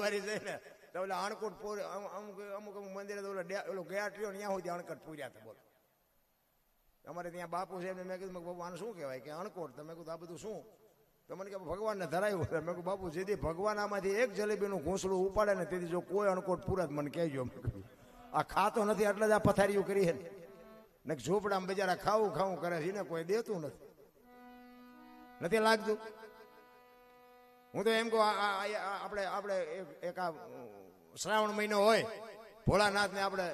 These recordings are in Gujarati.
દિવાળી છે ને તો ઓલા અણકોટ પૂર અમુક અમુક અમુક મંદિરે તો ઓલો ગેટ રહ્યો ત્યાં સુધી અણકટ પૂર્યા હતા. બોલો અમારે ત્યાં બાપુ છે મેં કીધું બાપુ આને શું કહેવાય કે અણકોટ. તમે કીધું આ બધું શું? તો મને કે ભગવાનને ધરાયું. મેં કહ્યું બાપુ જેથી ભગવાન આમાંથી એક જલેબીનું ઘૂંસડું ઉપાડે ને તેથી જો કોઈ અણકોટ પૂરા મને કહેજો. આ ખાતો નથી એટલે જ આ પથારીઓ કરી છે ને ઝૂંપડામાં બિચારા ખાવું ખાવું કરે છે ને કોઈ દેતું નથી લાગતું. હું તો એમ કહું આપણે આપણે એક આ શ્રાવણ મહિનો હોય ભોળાનાથને આપણે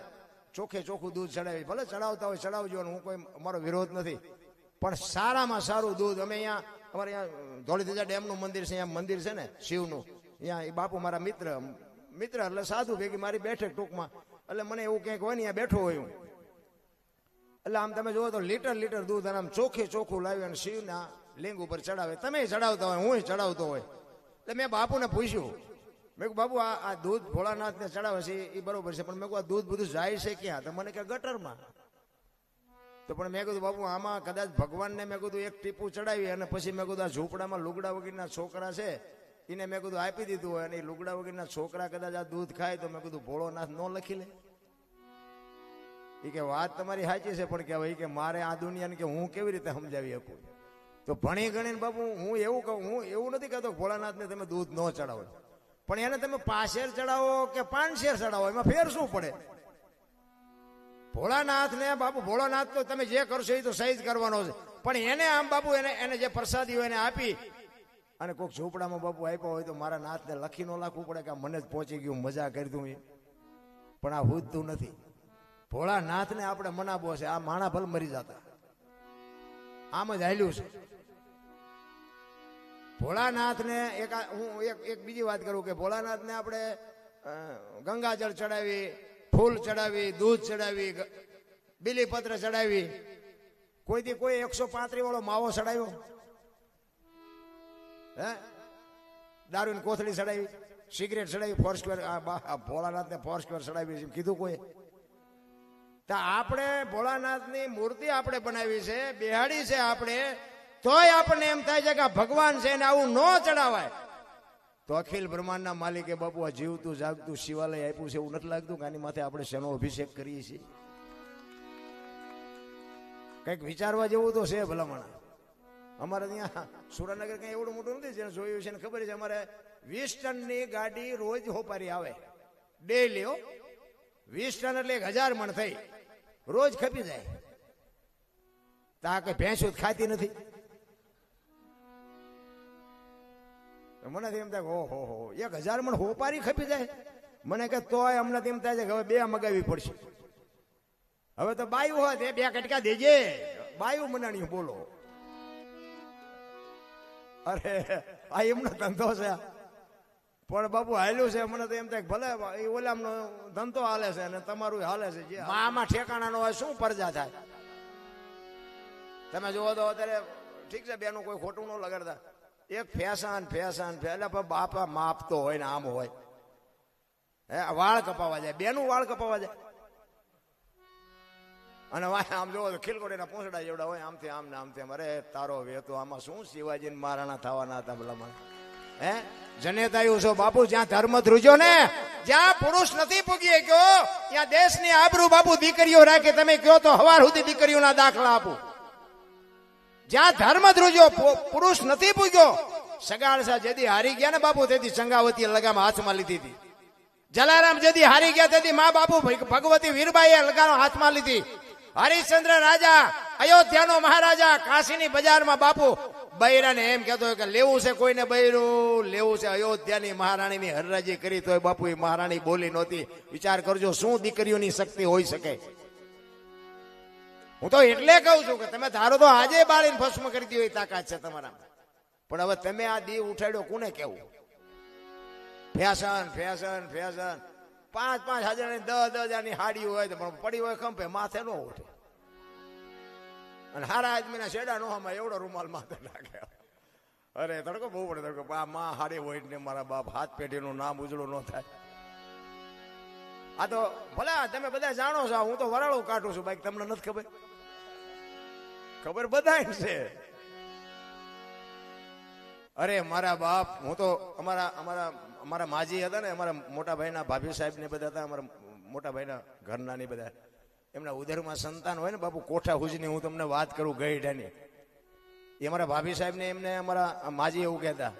ચોખ્ખે ચોખ્ખું દૂધ ચડાવી, ભલે ચડાવતા હોય ચડાવજો, હું કોઈ અમારો વિરોધ નથી, પણ સારામાં સારું દૂધ. અમે અહીંયા અમારે અહીંયા ધોળીધજા ડેમનું મંદિર છે, અહીંયા મંદિર છે ને શિવનું, અહીંયા એ બાપુ મારા મિત્ર એટલે સાધુ ભેગી મારી બેઠક ટૂંકમાં. એટલે મને એવું ક્યાંક હોય ને અહીંયા બેઠો હોય હું, એટલે આમ તમે જુઓ તો લીટર દૂધ અને આમ ચોખ્ખે ચોખ્ખું લાવી અને શિવના લિંગ ઉપર ચડાવે. તમે ચડાવતા હોય, હું ચડાવતો હોય. એટલે મેં બાપુને પૂછ્યું, મેં કહ્યું બાપુ આ દૂધ ભોળાનાથને ચડાવે છે એ બરોબર છે, પણ મેં કહ્યું આ દૂધ બધું જાય છે ક્યાં? તો મને કે ગટરમાં. તો પણ મેં કીધું બાપુ આમાં કદાચ ભગવાનને મેં કીધું એક ટીપું ચડાવી અને પછી મેં કીધું આ ઝૂંપડામાં લુગડા વગરના છોકરા છે એને મેં કીધું આપી દીધું હોય અને એ લુગડા વગરના છોકરા કદાચ આ દૂધ ખાય તો મેં કીધું ભોળોનાથ ન લખી લે. એ કે વાત તમારી સાચી છે, પણ કહેવાય કે મારે આ દુનિયાને કે હું કેવી રીતે સમજાવી શકું? તો ભણી ગણીને બાપુ હું એવું કહું, હું એવું નથી કહેતો ભોળાનાથને તમે દૂધ ન ચડાવો, પણ એને તમે 5 શેર ચડાવો કે 5 શેર ચડાવો એમાં ફેર શું પડે? ભોળાનાથને બાપુ ભોળાનાથ તો તમે જે કરશો એ તો સહી જ કરવાનો છે, પણ એને આમ બાપુ એને જે પ્રસાદી હોય એને આપી અને કોઈક ઝૂંપડામાં બાપુ આપ્યો હોય તો મારા નાથને લખી ન લાખવું પડે કે મને જ પહોંચી ગયું, મજા કરી દઉં. પણ આ હુજતું નથી. ભોળાનાથને આપણે મનાવવો છે. આ માણા ભલ મરી જતા આમ જ હાલ્યું છે. ભોળાનાથને હું એક બીજી વાત કરું કે ભોળાનાથને આપણે ગંગાજળ ચડાવી, ફૂલ ચડાવી, દૂધ ચડાવી, બીલીપત્ર ચડાવી. કોઈથી કોઈ 135 વાળો માવો ચડાવ્યો? હે? દારૂની કોથળી ચડાવી, સિગરેટ ચડાવી, ફોરસ્ક્વેર ભોળાનાથને ફોરસ્ક્વેર ચડાવી કીધું કોઈ? તો આપણે ભોળાનાથની મૂર્તિ આપણે બનાવી છે, બેહાડી છે આપણે, તોય આપણને એમ થાય છે કે ભગવાન છે ને આવું ન ચડાવાય. તો અખિલ બ્રહ્માંડના માલિકે બાપુ આ જીવતું જાગતું શિવાલય આપ્યું છે, એવું નથી લાગતું કે આની માથે આપણે શેનો અભિષેક કરીએ છીએ? કંઈક વિચારવા જેવું તો છે ભલામણ. અમારે ત્યાં સુરેન્દ્રનગર કઈ એવડું મોટું નથી, જેને જોયું છે ને ખબર છે. અમારે 20 ટનની ગાડી રોજ હોપારી આવે ડેલી. 20 ટન એટલે 1000 મણ થઈ, રોજ ખપી જાય. તા કે ભેંસું ખાતી નથી. મને એમ થાય ઓહો 1000 મણ હોપારી ખપી જાય. મને કે તોય અમને એમ થાય છે કે હવે 2 મગાવી પડશે. હવે તો બાયું હોય 2 કટકા દેજે, બાયું મનાણી બોલો. અરે આ એમનો ધંધો છે, પણ બાપુ હાલ્યું છે. મને તો એમ થાય ભલે એ ઓલામનો ધંધો હાલે છે અને તમારું હાલે છે. જે આમાં ઠેકાણા નો હોય શું પરજા થાય? તમે જુઓ તો અત્યારે ઠીક છે બેનું કોઈ ખોટું ન લગાડતા, એક ફેશન એટલે બાપા માપતો હોય ને આમ હોય. હે વાળ કપાવા જાય, બેનું વાળ કપાવા જાય અને આમ જોવો તો ખીલકોટીના પૂંછડા જેવડા હોય, આમથી આમ ને આમથી આમ. અરે તારો વેતો આમાં શું શિવાજી મહારાણા થવાના હતા ભલામણ? હે જનેતાયું છો બાપુ, જ્યાં ધર્મ ધ્રુજો ને, જ્યાં પુરુષ નથી પૂગી ગયો ત્યાં દેશની આબરૂ બાપુ દીકરીઓ રાખે. તમે કયો તો હવાર સુધી દીકરીઓના દાખલા આપો. જ્યાં ધર્મ ધ્રુજો પુરુષ નથી પૂગ્યો. સગાળસા જેદી હારી ગયા ને બાપુ તેથી ચંગાવતી લગામ હાથમાં લીધી હતી. જલારામ જેદી હારી ગયા તેથી મા બાપુ ભગવતી વીરબાઈએ લગામ હાથમાં લીધી. હરિશ્ચંદ્ર રાજા, અયોધ્યાનો મહારાજા, કાશીની બજારમાં બાપુ બૈરાને એમ કહેતો હોય કે લેવું છે કોઈને બૈરું, લેવું છે. અયોધ્યાની મહારાણીની હરરાજી કરી તોય બાપુ એ મહારાણી બોલી નહોતી. વિચાર કરજો શું દીકરીઓની શક્તિ હોઈ શકે. હું તો એટલે કહું છું કે તમે ધારો તો આજે બાળીને ભસ્મ કરી દો એ તાકાત છે તમારામાં, પણ હવે તમે આ દીવ ઉઠાડ્યો કોને કેવું? ફેશન 5-5 હજાર ની 10,000 ની હાડી હોય તો પણ પડી હોય ખંભે, માથે ન ઉઠે. અને હારા આદમીના શેડા નો હમાં એવડો રૂમાલ માથે નાખે. અરે તડકો બહુ પડે તડકો. માં હાડી હોય ને મારા બાપ હાથ પેઢીનું નામ ઉજળું ન થાય. આ તો ભલે તમે બધા જાણો છો, હું તો વરાળું કાઢું છું બાઈક, તમને નથી ખબર? ખબર બધા છે. અરે મારા બાપ, હું તો અમારા અમારા માજી હતા ને, અમારા મોટા ભાઈના ભાભી સાહેબ ને બધા હતા, અમારા મોટા ભાઈના ઘરના ને બધા, એમના ઉદરમાં સંતાન હોય ને બાપુ, કોઠા હુજની હું તમને વાત કરું ગઈઢાની, એ અમારા ભાભી સાહેબ ને એમને અમારા માજી એવું કહેતા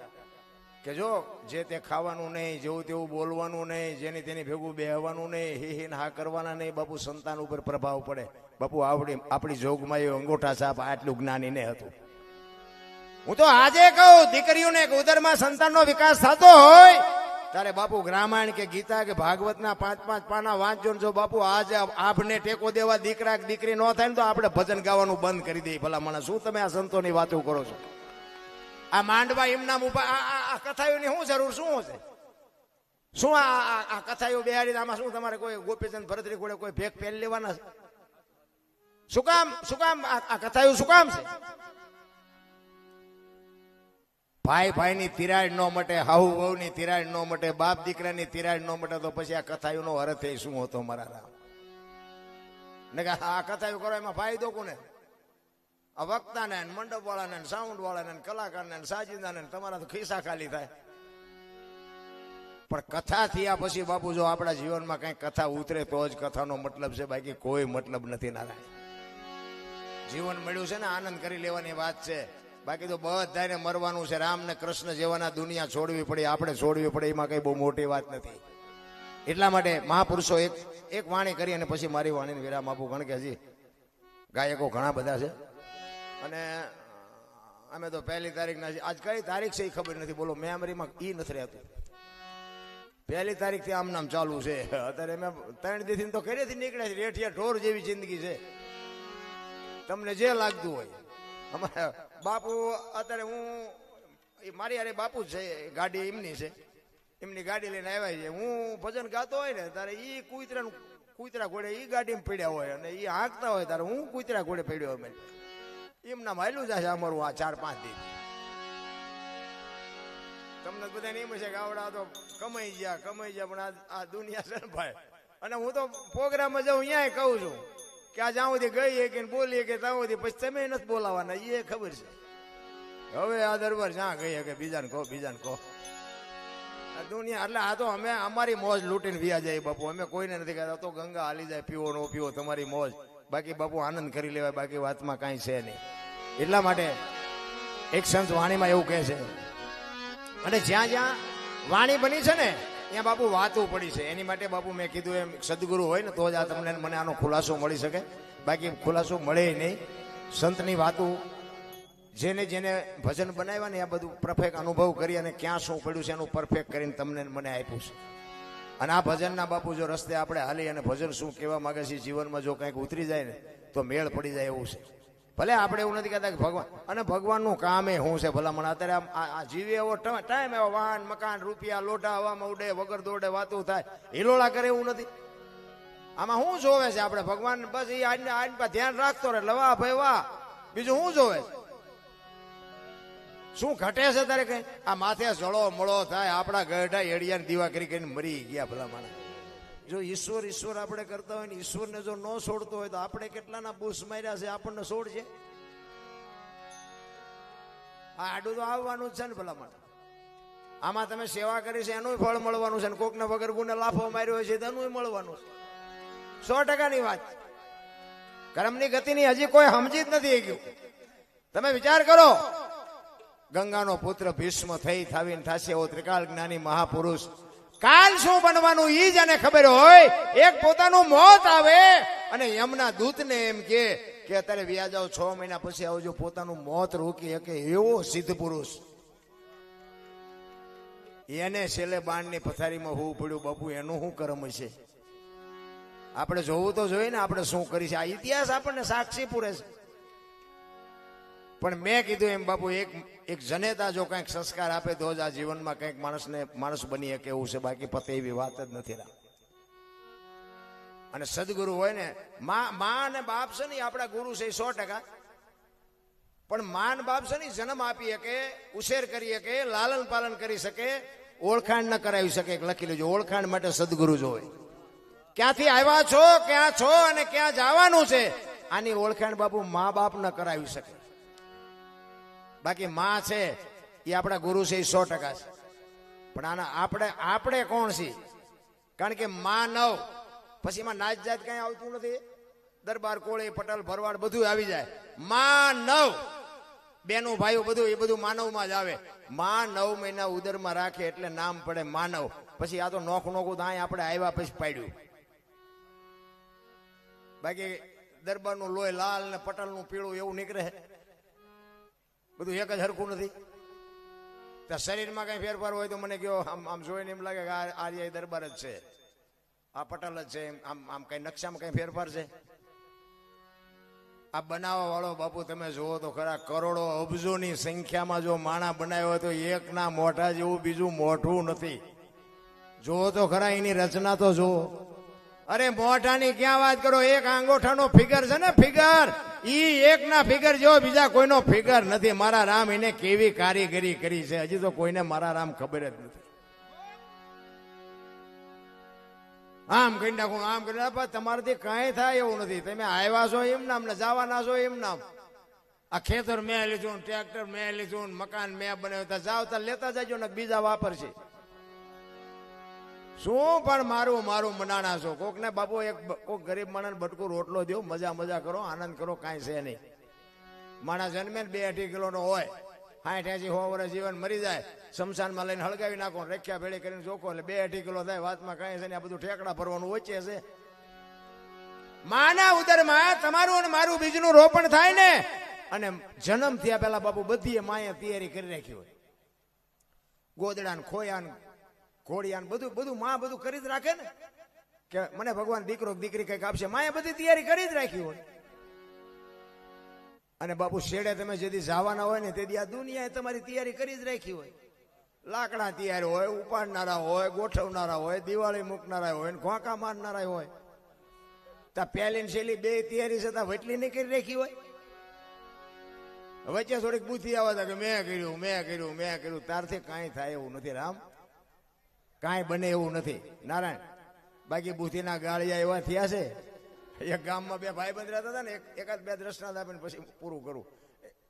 કે જો જે તે ખાવાનું નહીં, જેવું તેવું બોલવાનું નહીં, જેની તેની ભેગું બેહવાનું નહીં, હિન હા કરવાના નહીં, બાપુ સંતાન ઉપર પ્રભાવ પડે. બાપુ આપણી જોગમાં એ અંગોઠા સાપ આટલું જ્ઞાની ને હતું. હું તો આજે કહું, દીકરીઓને ઉદરમાં સંતાનનો વિકાસ થતો હોય ત્યારે બાપુ રામાયણ કે ગીતા કે ભાગવતના 5-5 પાના વાંચજો. જો બાપુ આજે આપને ટેકો દેવા દીકરા કે દીકરી ન થાય ને તો આપણે ભજન ગાવાનું બંધ કરી દઈએ. ભલા માણસ, શું તમે આ સંતોની વાતો કરો છો? આ માંડવા એમના આ કથાઓની શું જરૂર શું છે? શું આ કથાઓ બેહાડી આમાં શું તમારે કોઈ ગોપીચંદ ભરતરી ઘોડે કોઈ ભેગ પહેરી લેવાના છે? શું કામ આ કથાઓ શું કામ છે? ભાઈ ભાઈની તિરાડ ન મટે, હાહુ વહુની તિરાડ ન મટે, બાપ દીકરાની તિરાડ ન મટે તો પછી આ કથાઓનો અર્થ એ શું હતો મારા રામ? ને કે આ કથાઓ કરો એમાં ફાયદો કોને? આ વક્તાને, મંડપ વાળાને, સાઉન્ડ વાળાને, કલાકારને, સાજીદાને, તમારા તો ખિસ્સા ખાલી થાય. પણ કથા થયા પછી બાપુ જો આપણા જીવનમાં કઈ કથા ઉતરે તો જ કથાનો મતલબ છે, બાકી કોઈ મતલબ નથી. નારાયણ જીવન મળ્યું છે ને આનંદ કરી લેવાની વાત છે, બાકી તો બધાને મરવાનું છે. રામ ને કૃષ્ણ જેવાના દુનિયા છોડવી પડે, આપણે છોડવી પડે, એમાં કઈ બહુ મોટી વાત નથી. એટલા માટે મહાપુરુષો એક વાણી કરી અને પછી મારી વાણીને વિરામ આપું. કારણ કે હજી ગાયકો ઘણા બધા છે અને અમે તો 1 તારીખના આજ કઈ તારીખ છે એ ખબર નથી. બોલો મેમરીમાં ઈ નથી રહેતું. 1 તારીખથી આમ નામ ચાલુ છે. અત્યારે મેં 3 દિવસથી તો ઘરેથી નીકળ્યા છે. રેઠિયા ઢોર જેવી જિંદગી છે, તમને જે લાગતું હોય. અમારા બાપુ અત્યારે હું મારી યારે બાપુ જ છે, ગાડી એમની છે, એમની ગાડી લઈને આવ્યા છે. હું ભજન ગાતો હોય ને ત્યારે એ કૂતરા ઘોડે એ ગાડીમાં પડ્યા હોય અને એ હાંકતા હોય ત્યારે હું કૂતરા ઘોડે પડ્યો હોય. એમના માયલું જશે અમારું આ 4-5 દિવસ. તમને બધાને એમ છે કે આવડા તો કમાઈ ગયા પણ આ દુનિયા છે ને ભાઈ. અને હું તો પ્રોગ્રામમાં જાઉં અહીંયા કહું છું કે આ જ્યાં સુધી ગઈ કે બોલીએ કે ત્યાં સુધી પછી તમે નથી બોલાવાના, એ ખબર છે. હવે આ દરબાર જ્યાં ગઈ કે બીજાને કહો આ દુનિયા. એટલે આ તો અમે અમારી મોજ લૂંટીને વ્યા જાય બાપુ. અમે કોઈને નથી કહેતા તો ગંગા હાલી જાય, પીવો નો પીવો તમારી મોજ, બાકી બાપુ આનંદ કરી લેવાય, બાકી વાતમાં કાંઈ છે નહીં. એટલા માટે એક સંત વાણીમાં એવું કહે છે, અને જ્યાં જ્યાં વાણી બની છે ને ત્યાં બાપુ વાતો પડી છે. એની માટે બાપુ મેં કીધું એમ સદગુરુ હોય ને તો જ આ તમને મને આનો ખુલાસો મળી શકે, બાકી ખુલાસો મળે નહીં. સંતની વાતો જેને ભજન બનાવ્યા ને આ બધું પરફેક્ટ અનુભવ કરી અને ક્યાં શું પડ્યું છે એનું પરફેક્ટ કરીને તમને મને આપ્યું છે. અને આ ભજનના બાપુ જો રસ્તે આપણે હાલી અને ભજન શું કહેવા માંગે છે જીવનમાં જો કંઈક ઉતરી જાય ને તો મેળ પડી જાય એવું છે. ભલે આપણે એવું નથી કહેતા કે ભગવાન, અને ભગવાનનું કામ એ શું છે ભલામણ. અત્યારે આ જીવે એવો ટાઈમ એવો વાહન મકાન રૂપિયા લોઢા હવામાં ઉડે, વગર દોડે વાતું થાય, હિલોળા કરે એવું નથી. આમાં શું જોવે છે આપણે? ભગવાન બસ એ આજ પર ધ્યાન રાખતો રહે એટલે વાહ ભાઈ વાહ, બીજું શું જોવે છે? શું ઘટે છે તારે કઈ? આ માથે જળો મળો થાય, આપણા ગઢા એડિયા દીવા કરી કરીને મરી ગયા ભલામણ. જો ઈશ્વર આપણે કરતા હોય ને ઈશ્વરને જો ન છોડતો હોય તો આપણે કેટલાના બુશ માર્યા છે, આપણને છોડશે? આ આડું તો આવવાનું જ છે ને ભલામણ. આમાં તમે સેવા કરી છે એનું ફળ મળવાનું છે, ને કોકને વગર ગુને લાફો માર્યો છે તેનું મળવાનું છે. 100%ની વાત. કર્મની ગતિની હજી કોઈ સમજી જ નથી ગયું. તમે વિચાર કરો, ગંગાનો પુત્ર ભીષ્મ થઈ થાવીને થાશે એવો ત્રિકાળ જ્ઞાની મહાપુરુષ, કાલ શું બનવાનું ઈ જાને ખબર હોય. એક પોતાનું મોત આવે અને યમના દૂતને એમ કે અત્યારે વ્યા જાઓ, 6 મહિના પછી આવજો, પોતાનું મોત રોકી શકે એવો સિદ્ધ પુરુષ. એને છેલ્લે બાણની પથારીમાં હોવું પડ્યું બાપુ. એનું શું કર્મ છે? આપણે જોવું તો જોઈએ ને આપણે શું કરી છે. આ ઇતિહાસ આપણને સાક્ષી પૂરે છે. પણ મેં કીધું એમ બાપુ, એક જનેતા જો કંઈક સંસ્કાર આપે તો જ આ જીવનમાં કંઈક માણસ બની શકે એવું છે, બાકી પતે એવી વાત જ નથી. અને સદગુરુ હોય ને, માં અને બાપ છે ને આપણા ગુરુ છે 100%. પણ માં બાપ છે ને જન્મ આપી શકે, ઉછેર કરી શકે, લાલન પાલન કરી શકે, ઓળખાણ ન કરાવી શકે. લખી લેજો, ઓળખાણ માટે સદગુરુ જોવે. ક્યાંથી આવ્યા છો, ક્યાં છો અને ક્યાં જવાનું છે, આની ઓળખાણ બાપુ મા બાપ ન કરાવી શકે. બાકી માં છે એ આપણા ગુરુ છે એ 100% છે. પણ આના આપણે કોણ છીએ? કારણ કે માનવ પછી એમાં નાચ જાત કઈ આવતું નથી. દરબાર કોળી પટેલ ભરવાડ બધું આવી જાય. માનવ બેનું ભાઈઓ બધું એ બધું માનવમાં જ આવે. માં 9 મહિના ઉદરમાં રાખે એટલે નામ પડે માનવ. પછી આ તો નોખું દાય આપણે આવ્યા પછી પાડ્યું. બાકી દરબારનું લોહી લાલ ને પટેલનું પીળું એવું નીકળે, બધું એક જ હરખું નથી. ત્યાં શરીરમાં કઈ ફેરફાર હોય તો મને કયો. આમ જોઈને એમ લાગે કે આ દરબાર જ છે, આ પટેલ જ છે. આમ કઈ નકશામાં કઈ ફેરફાર છે? આ બનાવવા વાળો બાપુ તમે જુઓ તો ખરા, કરોડો અબજોની સંખ્યામાં જો માણા બનાવ્યો હોય તો એકના મોઢા જેવું બીજું મોઢું નથી. જુઓ તો ખરા એની રચના તો જુઓ. અરે મોઢાની ક્યાં વાત કરો, એક આંગોઠાનો ફિગર છે ને, ફિગર ઈ એકના ફિગર જેવો બીજા કોઈનો ફિગર નથી. મારા રામ એને કેવી કારીગરી કરી છે, હજી તો કોઈને મારા રામ ખબર જ નથી. આમ કરી નાખું, આમ કરી નાખો, તમારાથી કઈ થાય એવું નથી. તમે આવ્યા છો એમ નામ ને જવાના છો એમ નામ. આ ખેતર મેં લીધું, ટ્રેક્ટર મેં લીધું, મકાન મેં બનાવ્યું, જાવ તા લેતા જજો ને બીજા વાપરશે. શું પણ મારું મનાણા છો. કોક ને બાપુ કોક ગરીબ માણસ બટકું રોટલો દો, મજા કરો, આનંદ કરો, કાંઈ છે નહીં. માણસ જન્મે 2-2.5 કિલોનો હોય, 60-80 વર્ષ જીવન મરી જાય, શમશાનમાં લઈને હળગાવી નાખો, રેખ્યા ભેળી કરીને ચોખ્ખો એટલે 2-2.5 કિલો થાય. વાતમાં કાંઈ છે ને, આ બધું ઠેકડા ભરવાનું વચ્ચે છે. માના ઉદરમાં તમારું અને મારું બીજનું રોપણ થાય ને, અને જન્મ થયા પહેલા બાપુ બધી માએ તૈયારી કરી રાખી હોય. ગોદડાન ખોયાન ઘોડિયાન બધું માં બધું કરી જ રાખે ને, કે મને ભગવાન દીકરો દીકરી કઈક આપશે. માએ બધી તૈયારી કરી જ રાખી હોય. અને બાપુ શેડે તમે જેથી જવાના હોય ને તેથી આ દુનિયાએ તમારી તૈયારી કરી જ રાખી હોય. લાકડા તૈયાર હોય, ઉપાડનારા હોય, ગોઠવનારા હોય, દિવાળી મૂકનારા હોય, ઘોંકા મારનારા હોય. ત્યાં પહેલી શૈલી બે તૈયારી છે, ત્યાં વટલી નહીં કરી રાખી હોય. વચ્ચે થોડીક બુદ્ધિ આવે કે મેં કર્યું. તારથી કાંઈ થાય એવું નથી રામ, કાંઈ બને એવું નથી નારાયણ. બાકી બુદ્ધિના ગાળિયા એવા થયા છે. એક ગામમાં 2 ભાઈબંધ રહેતા હતા ને, એકાદ 2 દ્રષ્ટાંત આપીને પછી પૂરું કરું.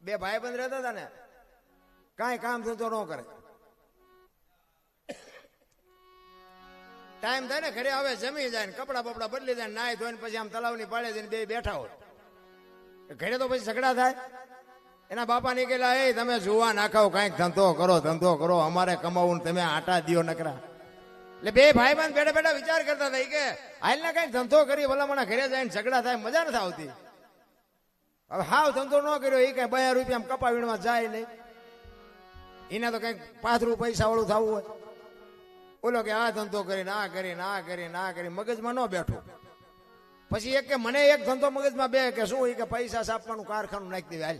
2 ભાઈબંધ રહેતા હતા ને, કાંઈ કામ થતો ન કરે. ટાઈમ થાય ને ઘરે આવે, જમી જાય ને કપડા બપડા બદલી જાય, નાય ધોઈને પછી આમ તલાવની પાડે જઈને 2 બેઠા હોય. ઘરે તો પછી ઝઘડા થાય. એના બાપા નીકળ્યા, એ તમે જુવા નાખાવ, કાંઈક ધંધો કરો, અમારે કમાવું, તમે આટા દિયો નકરા. એટલે 2 ભાઈબંધ બેઠા વિચાર કરતા હતા કે હાલ ને કઈક ધંધો કરી, ભલામણા ઘરે જાય ઝઘડા થાય, મજા નથી આવતી. હવે હાવ ધંધો ન કર્યો, એ કઈ 2 રૂપિયા કપા વીણવા જાય નહીં. એને તો કઈક 5 પૈસા વાળું થવું હોય. બોલો કે આ ધંધો કરીને આ કરી મગજમાં ન બેઠો. પછી એક કે મને એક ધંધો મગજમાં બે કે શું, કે પૈસા છાપવાનું કારખાનું નાખી દેવે. હાલ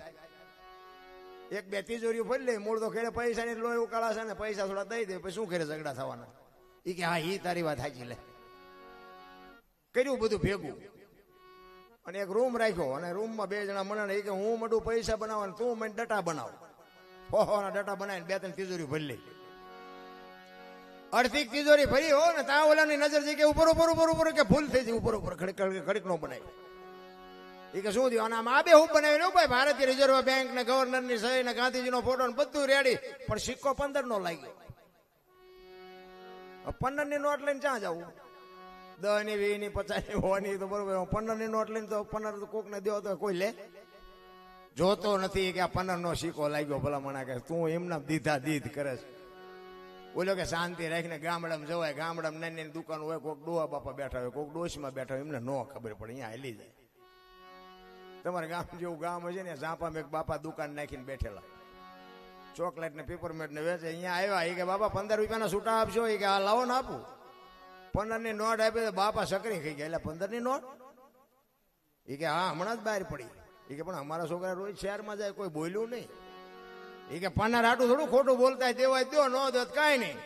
1-2 તિજોરીઓ ભરી લે, મૂળ તો ખેડે પૈસા ની લોહી ઉકાળા છે ને, પૈસા થોડા દઈ દે, પછી શું કરે ઝઘડા થવાના. એ કે હા, એ તારી વાત સાચી. લે કર્યું બધું ભેગું અને એક રૂમ રાખ્યો, અને રૂમમાં 2 જણા મને કે હું મડું પૈસા બનાવવાનું, તું મને ડટા બનાવ. ના ડટા બનાવીને 2-3 તિજોરી ભરી લે. અડધી તિજોરી ભરી હો ને, ત્યાં ઓલાની નજર છે કે ઉપર કે ભૂલ થઈ જાય, ઉપર ઘડીક નો બનાવી. એ કે શું થયું, આમાં આ બે હું બનાવી ભાઈ, ભારતીય રિઝર્વ બેંક ને ગવર્નર ની સહી ને ગાંધીજી નો ફોટો બધું રેડી, પણ સિક્કો 15 નો લાગ્યો. 15 ની નોટ લઈને ક્યાં જવું? 10 ની 20 ની 50 ની હોવાની તો બરોબર, 15 ની નોટ લઈને તો 15 કોક ને દો તો કોઈ લે? જોતો નથી કે આ 15 નો સિક્કો લાગ્યો. ભલા મણા કે તું એમના દીધા દીધ કરે છે. બોલો કે શાંતિ રાખીને ગામડામાં જવાય. ગામડામાં નાની દુકાન હોય, કોઈક ડોહા બાપા બેઠા હોય, કોઈક ડોશમાં બેઠા હોય, એમને ન ખબર પડે, અહીંયા હાલી જાય. તમારે ગામ જેવું ગામ હશે ને, ઝાંપામાં એક બાપા દુકાન નાખીને બેઠેલા, ચોકલેટ ને પેપરમેટ ને વેચે. અહીંયા આવ્યા, એ કે બાપા 15 રૂપિયાના છૂટા આપશો? એ કે આ લાવો ને આપું. 15 ની નોટ આપી તો બાપા સકરી ખાઈ ગયા. એટલે 15 ની નોટ? એ કે હા, હમણાં જ બહાર પડી. એ કે પણ અમારા છોકરા રોજ શહેરમાં જાય, કોઈ બોલ્યું નહીં. એ કે 15 આટું થોડું ખોટું બોલતા, દેવાય દો, ન દો કાંઈ નહીં.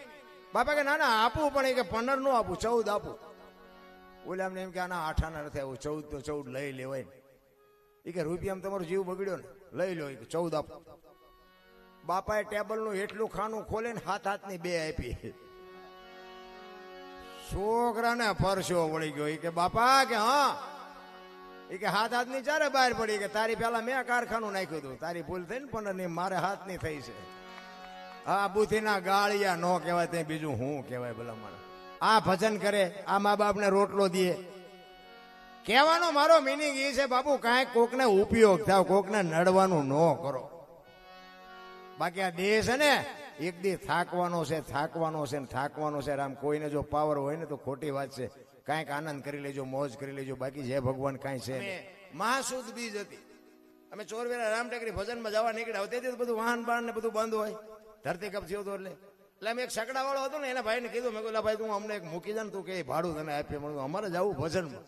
બાપા કે ના આપું, પણ એ કે 15 નો આપું, 14 આપું. બોલે અમને એમ કે આના 8 આના નથી આવું, 14 તો 14 લઈ લેવાય ને. એ કે રૂપિયામાં તમારો જીવ બગડ્યો ને, લઈ લો. એ કે 14 આપો. બાપાએ ટેબલનું એટલું ખાનું ખોલે ને 7 હાથની 2 આપી. છોકરાને પરસો વળી ગયો. એ કે બાપા કે હા, એ કે 7 હાથની ચારે બહાર પડી. કે તારી પેલા મેં કારખાનું નાખ્યું હતું, તારી ભૂલ થઈ ને 15 ની, મારે હાથની થઈ છે. આ બુથીના ગાળિયા નો કહેવાય તે બીજું હું કહેવાય ભલા માણસ. આ ભજન કરે, આ મા બાપને રોટલો દે. કહેવાનો મારો મિનિંગ એ છે બાપુ, કાંઈક કોકને ઉપયોગ થાવ, કોકને નડવાનું ન કરો. બાકી આ દેહ છે ને એક દી થાકવાનો છે, થાકવાનો છે ને થાકવાનો છે. આમ કોઈને જો પાવર હોય ને તો ખોટી વાત છે. કાંઈક આનંદ કરી લેજો, મોજ કરી લેજો. બાકી જય ભગવાન કાંઈ છે. મહાસુદ બીજ હતી, અમે ચોરવેરા રામટેકરી ભજનમાં જવા નીકળ્યા. તેથી બધું વાહન બાહન ને બધું બંધ હોય. ધરતીકંપ થયો હતો એટલે અમે એક સકડા વાળો હતો ને એના ભાઈને કીધું, મેં કહ્યું ભાઈ તું અમને એક મૂકી જા ને, તું કે ભાડું તને આપીએ. મને અમારે જવું ભજનમાં.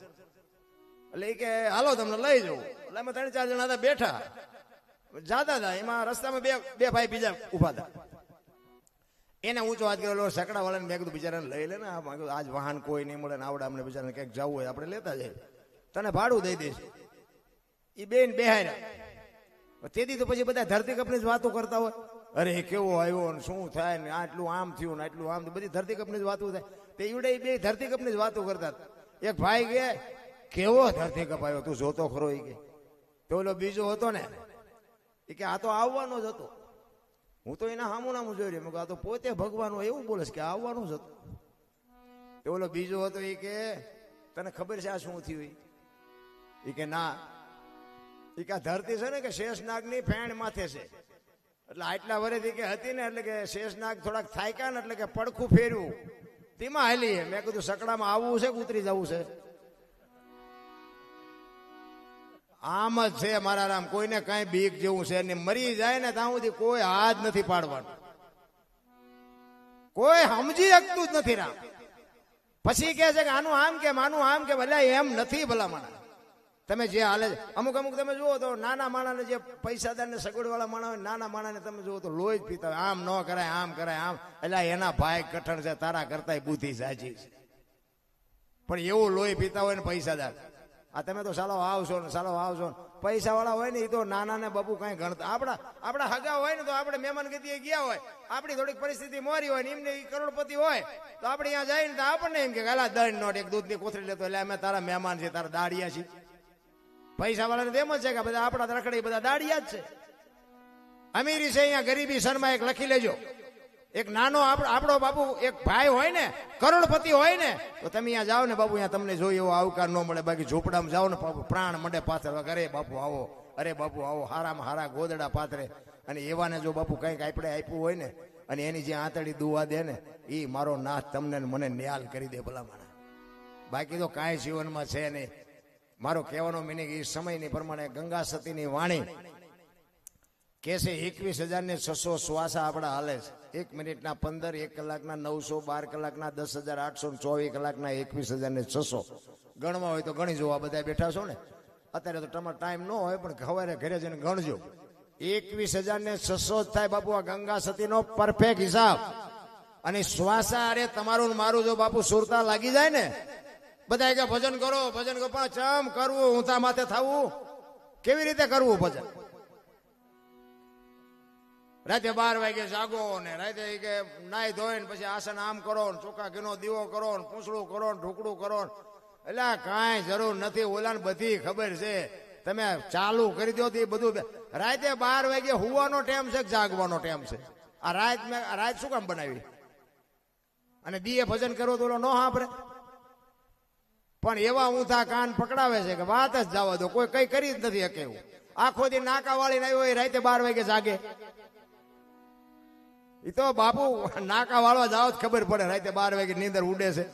એટલે એ કે હાલો તમને લઈ જવું. એટલે અમે 3-4 જણા હતા બેઠા જાતા હતા. એમાં રસ્તામાં બે ભાઈ બીજા ઉભા હતા. એને ઊંચો હાથ કર્યો સકડા વાળાને. મેં કીધું બિચારાને લઈ લે ને, આજ વાહન કોઈ નહીં મળે ને આવડે અમને બિચારાને ક્યાંક જવું હોય આપણે લેતા જાય, તને ભાડું દઈ દઈશ. એ બેન બેહાર્યા. તેથી તો પછી બધા ધરતીકંપની જ વાતો કરતા હોય. અરે કેવો આવ્યો ને શું થાય ને, આટલું આમ થયું ને આટલું આમ, બધી ધરતીકંપની જ વાતો થાય. તે ઈવડે બે ધરતીકંપની જ વાતો કરતા. એક ભાઈ કે કેવો ધરતીકંપ આવ્યો તું જોતો ખરો? એ કે તો ઓલો બીજો હતો ને એ કે આ તો આવવાનો જ હતો. હું તો એના હામું નામું જોઈ રહ્યો. આ તો પોતે ભગવાન હોય એવું બોલે કે આવવાનું જ હતું. તો ઓલો બીજો હતો એ કે તને ખબર છે આ શું થયું? એ કે ના. એ કે ધરતી છે ને કે શેષનાગની ફેણ માથે છે. એટલે આટલા વર્ષથી કે હતી ને, એટલે કે શેષનાગ થોડાક થાક્યા ને, એટલે કે પડખું ફેરવું તેમાં હાલી. મેં કીધું સકડામાં આવવું છે કે ઉતરી જવું છે? આમ જ છે મારા રામ. કોઈને કઈ બીક જેવું છે ને. મરી જાય ને ત્યાં સુધી કોઈ હાથ નથી પાડવાનું, કોઈ સમજી શકતું જ નથી રામ. પછી કે છે કે આનું આમ કે આનું આમ કે ભલે એમ નથી. ભલા માણસ તમે જે હાલે અમુક તમે જુઓ તો નાના માણાને, જે પૈસાદાર ને સગવડ વાળા માણા હોય, નાના માણાને તમે જુઓ તો લોહી જ પીતા હોય. આમ ન કરાય, આમ કરાય, આમ. એટલે એના ભાઈ કઠણ છે, તારા કરતા બુદ્ધિ સાચી છે. પણ એવું લોહી પીતા હોય ને પૈસાદાર. આ તમે તો સાલો આવશો ને સાલો આવશો ને. પૈસા વાળા હોય ને એ તો નાના ને બાપુ કઈ ગણતા. આપણા હગા હોય ને તો આપણે મહેમાન ગતિએ ગયા હોય, આપણી થોડીક પરિસ્થિતિ મોરી હોય ને એમને કરોડપતિ હોય તો આપણે અહીંયા જઈને તો આપણને એમ કે ગાલા દંડ નોટ એક દૂધની કોથળી લેતો, એટલે અમે તારા મહેમાન છે, તારા દાડિયા છીએ. પૈસા વાળાને તેમ જ છે કે બધા આપણા રખડી બધા દાડિયા જ છે. અમીરી છે અહીંયા ગરીબી શર્મા એક લખી લેજો. એક નાનો આપણો બાપુ એક ભાઈ હોય ને, કરોડપતિ હોય ને, તો તમે અહીંયા જાઓ ને બાપુ, અહીંયા તમને જોઈ એવો આવકાર ન મળે. બાકી ઝૂંપડામાં જાઓ ને પ્રાણ મંડે પાથર. અરે બાપુ આવો, અરે બાપુ આવો, હારામાં હારા ગોદડા પાથરે. અને એવાને જો બાપુ કંઈક આપણે આપ્યું હોય ને, અને એની જે આંતળી દુવા દે ને, એ મારો નાથ તમને મને ન્યાલ કરી દે ભલામણા. બાકી તો કાંઈ જીવનમાં છે નહીં. મારો કહેવાનો મિનિંગ એ સમયની પ્રમાણે ગંગા સતીની વાણી કે છે 21,600 શ્વાસા આપણા હાલે છે. 1 મિનિટના 15, 1 કલાકના 900, 12 કલાકના 10,800, 24 કલાકના 21,600. ગણવા હોય તો ગણી જોવા, બધા બેઠા છો ને. અત્યારે તો તમારો ટાઈમ ન હોય, પણ સવારે ઘરે જઈને ગણજો. 21,600 જ થાય બાપુ આ ગંગા સતીનો પરફેક્ટ હિસાબ. અને શ્વાસા અરે તમારું મારું જો બાપુ સુરતા લાગી જાય ને, બધા કે ભજન કરો ભજન કરો, પણ ચમ કરવું, ઊંધા માથે થવું, કેવી રીતે કરવું ભજન? રાતે 12 વાગે જાગો ને, રાતે કે નાઈ ધોઈ ને પછી આસન આમ કરો ને, ચોખા ઘીનો દીવો કરો ને, પૂંછડું કરો ને, ઢોકળું કરો ને. એટલે કાંઈ જરૂર નથી. ઓલાને બધી ખબર છે. તમે ચાલુ કરી દો તો એ બધું. રાતે 12 વાગે હુવાનો ટાઈમ છે કે જાગવાનો ટાઈમ છે? આ રાત શું કામ બનાવી? અને દીએ ભજન કરો તો ઓલો ન સાંભળે. પણ એવા ઊંધા કાન પકડાવે છે કે વાત જ જવા દો, કોઈ કઈ કરી જ નથી શકે એવું. આખો દી નાકા વાળી આવ્યો હોય, રાતે 12 વાગે જાગે. એ તો બાપુ નાકા વાળવા જાવ જ ખબર પડે, રાતે 12 વાગે નીંદર ઉડે છે.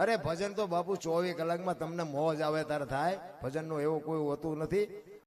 અરે ભજન તો બાપુ 24 કલાકમાં તમને મોજ આવે ત્યારે થાય. ભજનનું એવું કોઈ હોતું નથી.